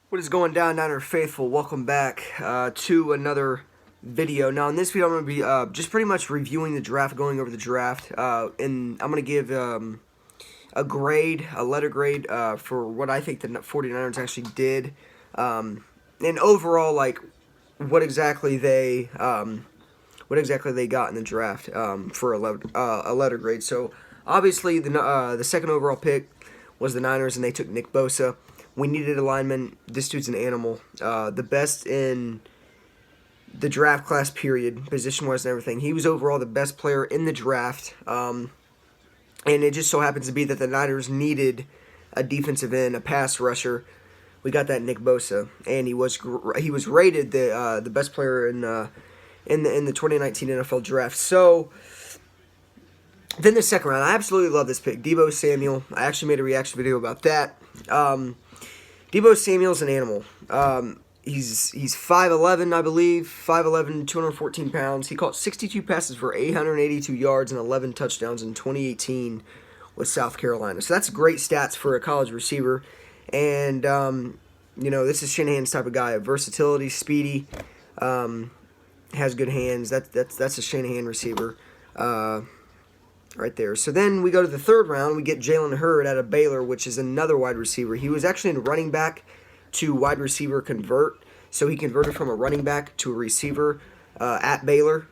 What is going down, Niner Faithful? Welcome back to another video. Now, in this video, I'm going to be just pretty much reviewing the draft, going over the draft, and I'm going to give a grade, a letter grade for what I think the 49ers actually did, and overall, like what exactly they got in the draft for a letter grade. So, obviously, the second overall pick was the Niners, and they took Nick Bosa. We needed a lineman. This dude's an animal. The best in the draft class, period, position-wise and everything. He was overall the best player in the draft. And it just so happens to be that the Niners needed a defensive end, a pass rusher. We got that Nick Bosa, and he was rated the best player in the 2019 NFL draft. So then the second round, I absolutely love this pick, Deebo Samuel. I actually made a reaction video about that. Deebo Samuel's an animal. He's 5'11", I believe, 5'11", 214 pounds. He caught 62 passes for 882 yards and 11 touchdowns in 2018 with South Carolina. So that's great stats for a college receiver. And, this is Shanahan's type of guy. Versatility, speedy, has good hands. That's a Shanahan receiver. Right there. So then we go to the third round. We get Jalen Hurd out of Baylor, which is another wide receiver. He was actually in running back to wide receiver convert. So he converted from a running back to a receiver at Baylor.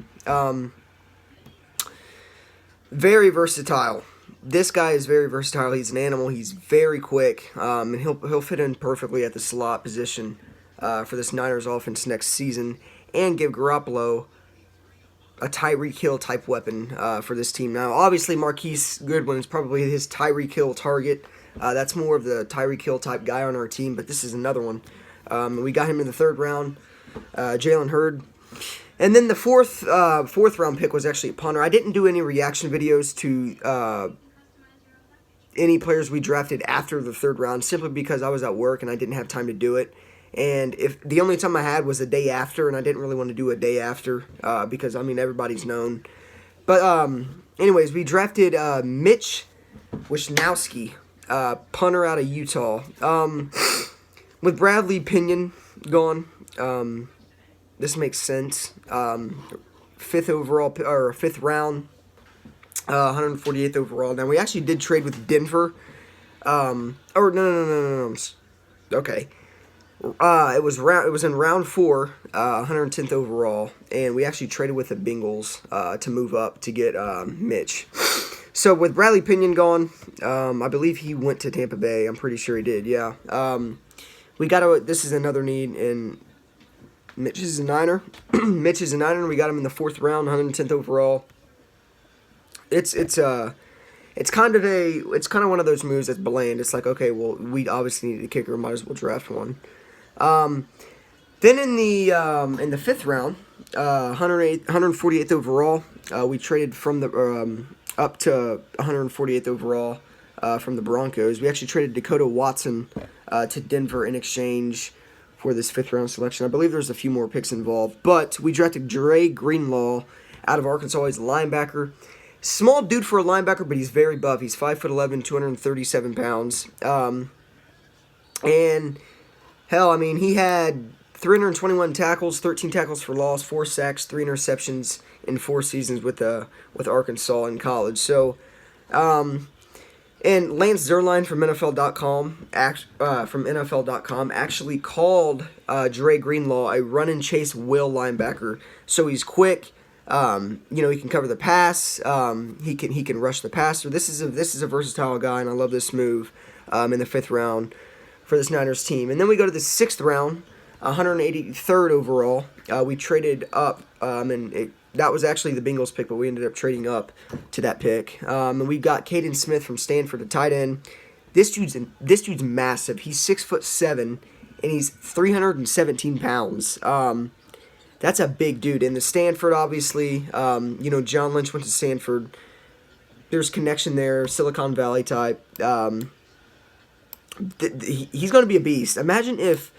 Very versatile. This guy is very versatile. He's an animal. He's very quick, and he'll fit in perfectly at the slot position for this Niners offense next season, and give Garoppolo a Tyreek Hill type weapon for this team. Now, obviously, Marquise Goodwin is probably his Tyreek Hill target. That's more of the Tyreek Hill type guy on our team, but this is another one. We got him in the third round, Jalen Hurd. And then the fourth round pick was actually a punter. I didn't do any reaction videos to any players we drafted after the third round, simply because I was at work and I didn't have time to do it. And if the only time I had was the day after, and I didn't really want to do a day after because, everybody's known. But anyways, we drafted Mitch Wishnowsky, punter out of Utah. With Bradley Pinion gone, this makes sense. Fifth round, 148th overall. Now, we actually did trade with Denver. No. Okay. It was in round 4, 110th overall, and we actually traded with the Bengals to move up to get Mitch. So with Bradley Pinion gone, I believe he went to Tampa Bay. I'm pretty sure he did. Yeah. This is another need, and Mitch is a Niner. Mitch is a Niner, and we got him in the 4th round, 110th overall. It's kind of one of those moves that's bland. It's like, okay, well, we obviously need a kicker, might as well draft one. Then in the 5th round, 148th overall, we traded from the up to 148th overall from the Broncos. We actually traded Dakota Watson to Denver in exchange for this 5th round selection. I believe there's a few more picks involved, but we drafted Dre Greenlaw out of Arkansas. He's a linebacker. Small dude for a linebacker, but he's very buff. He's 5'11", 237 pounds. And hell, he had 321 tackles, 13 tackles for loss, 4 sacks, 3 interceptions in 4 seasons with Arkansas in college. So, and Lance Zierlein from NFL.com actually called Dre Greenlaw a run and chase will linebacker. So he's quick. He can cover the pass. He can rush the passer. This is a versatile guy, and I love this move in the 5th round for this Niners team. And then we go to the 6th round, 183rd overall. We traded up, that was actually the Bengals pick, but we ended up trading up to that pick. And we got Caden Smith from Stanford, a tight end. This dude's massive. He's 6'7", and he's 317 pounds. That's a big dude. And the Stanford, obviously, John Lynch went to Stanford. There's connection there, Silicon Valley type. He's going to be a beast. Imagine if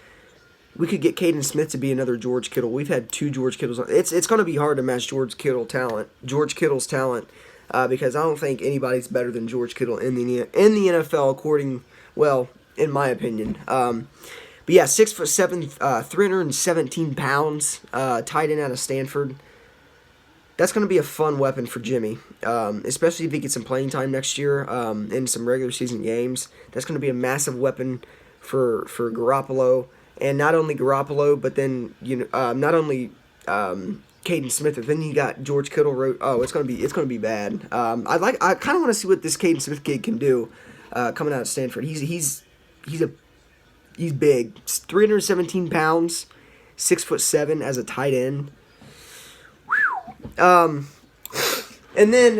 we could get Caden Smith to be another George Kittle. We've had 2 George Kittles. It's going to be hard to match George Kittle's talent, because I don't think anybody's better than George Kittle in the NFL, in my opinion. But yeah, 6'7", 317 pounds, tight end out of Stanford. That's going to be a fun weapon for Jimmy, especially if he gets some playing time next year in some regular season games. That's going to be a massive weapon for Garoppolo, and not only Garoppolo, but then not only Caden Smith, but then you got George Kittle. It's going to be bad. I kind of want to see what this Caden Smith kid can do coming out of Stanford. He's big, 317 pounds, 6'7" as a tight end. And then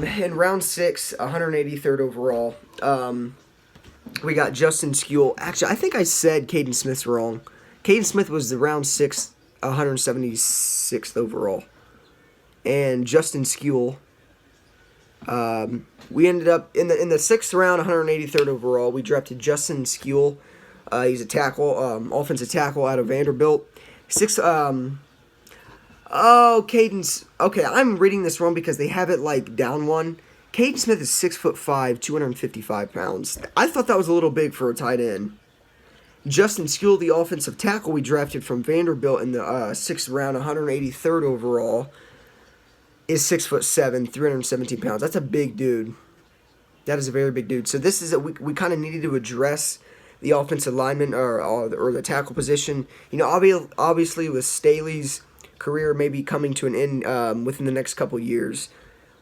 in round 6, 183rd overall, we got Justin Skule. Actually, I think I said Caden Smith's wrong. Caden Smith was the round 6, 176th overall. And Justin Skule, we ended up in the 6th round, 183rd overall. We drafted Justin Skule. He's a tackle, offensive tackle out of Vanderbilt. Caden's... Okay, I'm reading this wrong because they have it, like, down one. Caden Smith is 6'5", 255 pounds. I thought that was a little big for a tight end. Justin Skule, the offensive tackle we drafted from Vanderbilt in the 6th round, 183rd overall, is 6'7", 317 pounds. That's a big dude. That is a very big dude. So this is we kind of needed to address the offensive lineman or the tackle position. Obviously with Staley's career maybe coming to an end within the next couple years,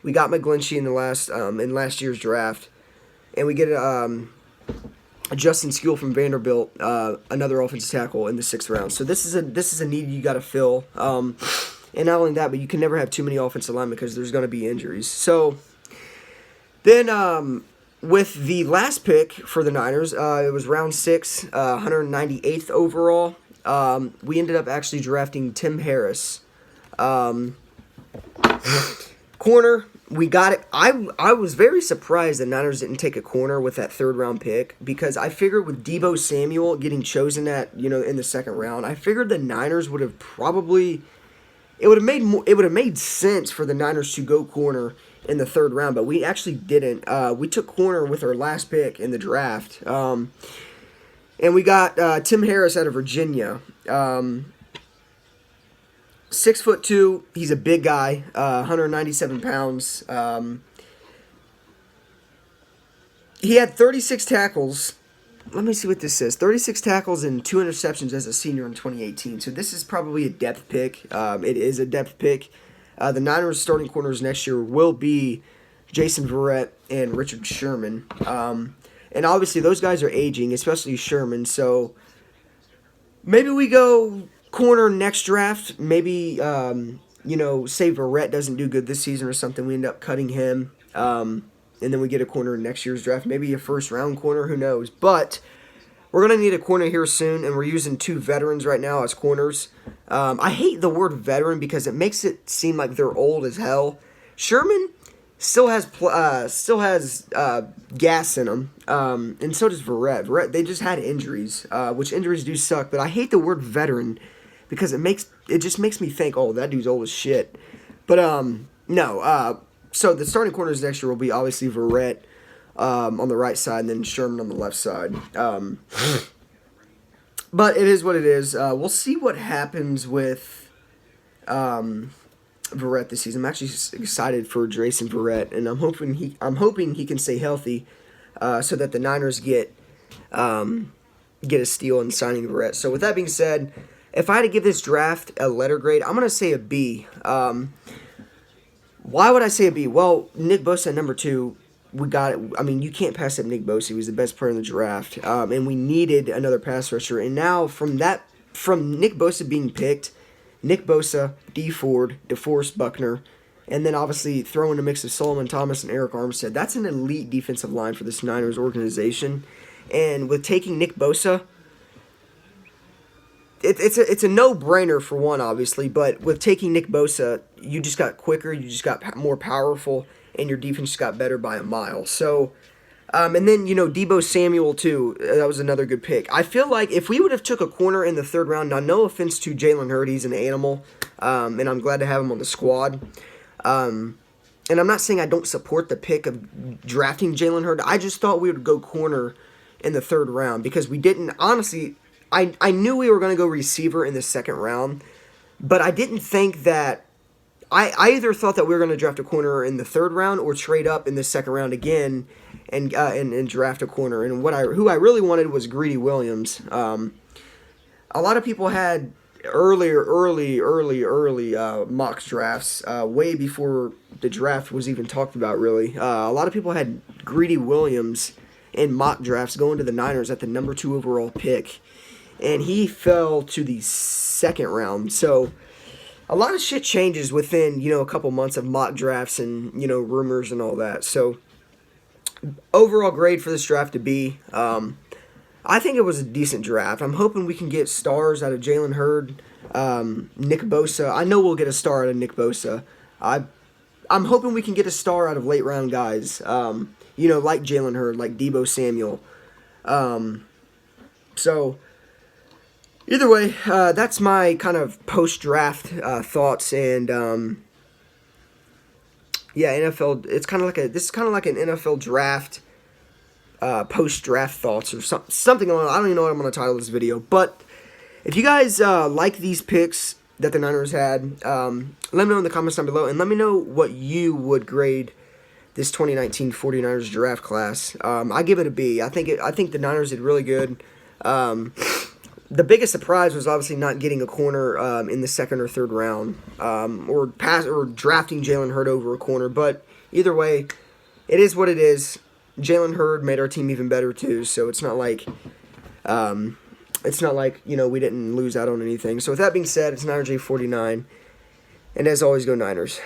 we got McGlinchey in last year's draft, and we get Justin Skule from Vanderbilt, another offensive tackle in the 6th round. So this is a need you got to fill. And not only that, but you can never have too many offensive linemen because there's going to be injuries. So then with the last pick for the Niners, it was round 6, 198th overall. We ended up actually drafting Tim Harris. Corner, we got it. I was very surprised the Niners didn't take a corner with that 3rd round pick, because I figured with Deebo Samuel getting chosen in the 2nd round, I figured the Niners would have probably... It would have made sense for the Niners to go corner in the 3rd round, but we actually didn't. We took corner with our last pick in the draft. And we got Tim Harris out of Virginia. 6'2". He's a big guy. 197 pounds. He had 36 tackles. Let me see what this says. 36 tackles and 2 interceptions as a senior in 2018. So this is probably a depth pick. It is a depth pick. The Niners starting corners next year will be Jason Verrett and Richard Sherman. And obviously those guys are aging, especially Sherman. So maybe we go corner next draft. Maybe, say Verrett doesn't do good this season or something. We end up cutting him. And then we get a corner in next year's draft. Maybe a 1st round corner, who knows. But we're going to need a corner here soon, and we're using 2 veterans right now as corners. I hate the word veteran because it makes it seem like they're old as hell. Sherman still has gas in him, and so does Verrett. Verrett, they just had injuries, which injuries do suck. But I hate the word veteran because it just makes me think, oh, that dude's old as shit. But no. So the starting corners next year will be obviously Verrett on the right side and then Sherman on the left side. But it is what it is. We'll see what happens with Verrett this season. I'm actually excited for Jason Verrett, and I'm hoping he can stay healthy so that the Niners get a steal in signing Verrett. So with that being said, if I had to give this draft a letter grade, I'm going to say a B. Why would I say a B? Well, Nick Bosa, number 2, we got it. I mean, you can't pass up Nick Bosa. He was the best player in the draft. And we needed another pass rusher. And now from Nick Bosa being picked, Nick Bosa, D Ford, DeForest Buckner, and then obviously throw in a mix of Solomon Thomas and Eric Armstead. That's an elite defensive line for this Niners organization. And with taking Nick Bosa, it's a no-brainer for one, obviously, but with taking Nick Bosa, you just got quicker, you just got more powerful, and your defense just got better by a mile. So, and then, Deebo Samuel, too, that was another good pick. I feel like if we would have took a corner in the 3rd round, now no offense to Jalen Hurd, he's an animal, and I'm glad to have him on the squad. And I'm not saying I don't support the pick of drafting Jalen Hurd. I just thought we would go corner in the 3rd round because we didn't, honestly... I knew we were going to go receiver in the second round, but I didn't think that. I either thought that we were going to draft a corner in the third round or trade up in the second round again and draft a corner. And who I really wanted was Greedy Williams. A lot of people had early mock drafts way before the draft was even talked about, really. A lot of people had Greedy Williams in mock drafts going to the Niners at the number 2 overall pick, and he fell to the second round. So a lot of shit changes within, a couple months of mock drafts and, rumors and all that. So overall grade for this draft to be, I think it was a decent draft. I'm hoping we can get stars out of Jalen Hurd, Nick Bosa. I know we'll get a star out of Nick Bosa. I'm hoping we can get a star out of late round guys, like Jalen Hurd, like Deebo Samuel. So either way, that's my kind of post-draft thoughts, and NFL. It's kind of like this is kind of like an NFL draft, post-draft thoughts or something along. I don't even know what I'm going to title this video, but if you guys like these picks that the Niners had, let me know in the comments down below, and let me know what you would grade this 2019 49ers draft class. I give it a B. I think the Niners did really good. The biggest surprise was obviously not getting a corner in the second or third round, or drafting Jalen Hurd over a corner. But either way, it is what it is. Jalen Hurd made our team even better too, so it's not like we didn't lose out on anything. So with that being said, it's Niners J49, and as always, go Niners.